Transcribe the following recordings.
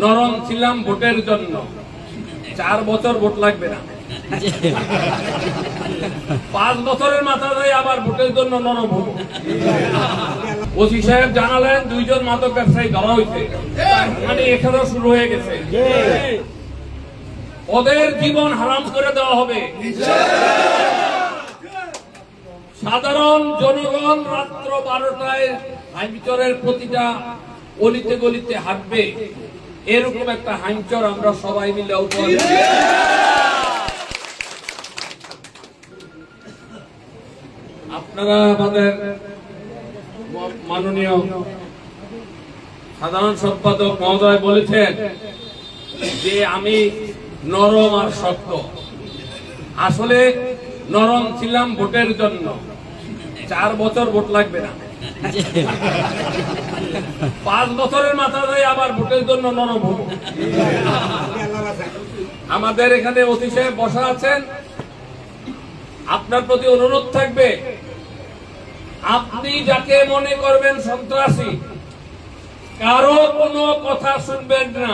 নরম ছিলাম ভোটের জন্য, 4 বছর ভোট লাগবে না, 5 বছরের মাথায় আবার ভোটের জন্য নরম হবো। ওসি সাহেব জানালেন 2 জন মাদক ব্যবসায়ী ধরা হয়েছে, মানে এখানেও শুরু হয়ে গেছে। ওদের জীবন হারাম করে দেওয়া হবে। সাধারণ জনগণ রাত্র 12টায় হাইমচরের প্রতিটা অলিতে গলিতে হাঁটবে, এরকম একটা হাইমচর আমরা সবাই মিলে উপহার দেব। আপনারা আমাদের মাননীয় সাধারণ সম্পাদক মহোদয় বলেছেন যে আমি নরম আর শক্ত। আসলে নরম ছিলাম ভোটের জন্য, 4 বছর ভোট লাগবে না, 5 বছরের মাথায় আবার ভোটের জন্য নরম হবো। আমাদের এখানে ওসি সাহেব বসা আছেন, আপনার প্রতি অনুরোধ থাকবে, আপনি যাকে মনে করবেন সন্ত্রাসী, কারো কোনো কথা শুনবেন না।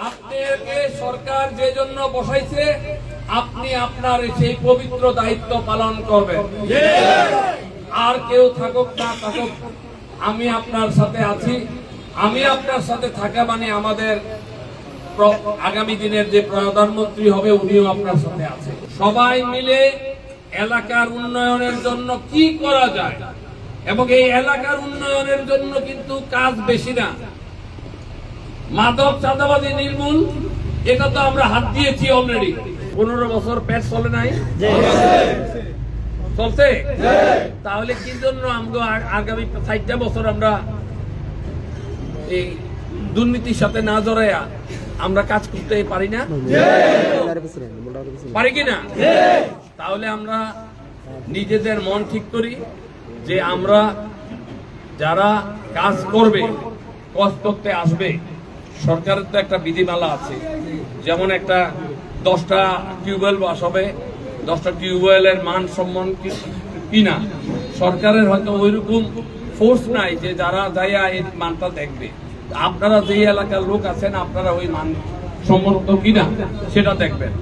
আপনাকে সরকার যে জন্য বসাইছে, আপনি আপনার সেই পবিত্র দায়িত্ব পালন করবেন। আর কেউ থাকুক না থাকুক, আমি আপনার সাথে আছি। আমি আপনার সাথে থাকা মানে আমাদের আগামী দিনের যে প্রধানমন্ত্রী হবে উনিও আপনার সাথে আছে। সবাই মিলে এলাকার উন্নয়নের জন্য কি করা যায়, এবং এই এলাকার উন্নয়নের জন্য কিন্তু কাজ বেশি না। মাদক চাঁদাবাজি নির্মূল, এটা তো আমরা হাত দিয়েছি অলরেডি। 15 বছর পেট চলে নাই, চলছে। তাহলে কি জন্য আমরা আগামী 60টা বছর আমরা এই দুর্নীতির সাথে না জড়াইয়া আমরা কাজ করতে পারি না? পারি কিনা? তাহলে আমরা নিজেদের মন ঠিক করি যে আমরা যারা কাজ করবে, কাজ করতে আসবে, সরকারের তো একটা বিধিমালা আছে, যেমন একটা 10টা টিউবওয়েল বসাবে, 10টা টিউবওয়েলের মান সম্মান কিনা, সরকারের হয়তো ওইরকম ফোর্স নাই যে যারা যাইয়া এই মানটা দেখবে। আপনারা যে এলাকার লোক আছেন, আপনারা ওই মান সম্মত কিনা সেটা দেখবেন।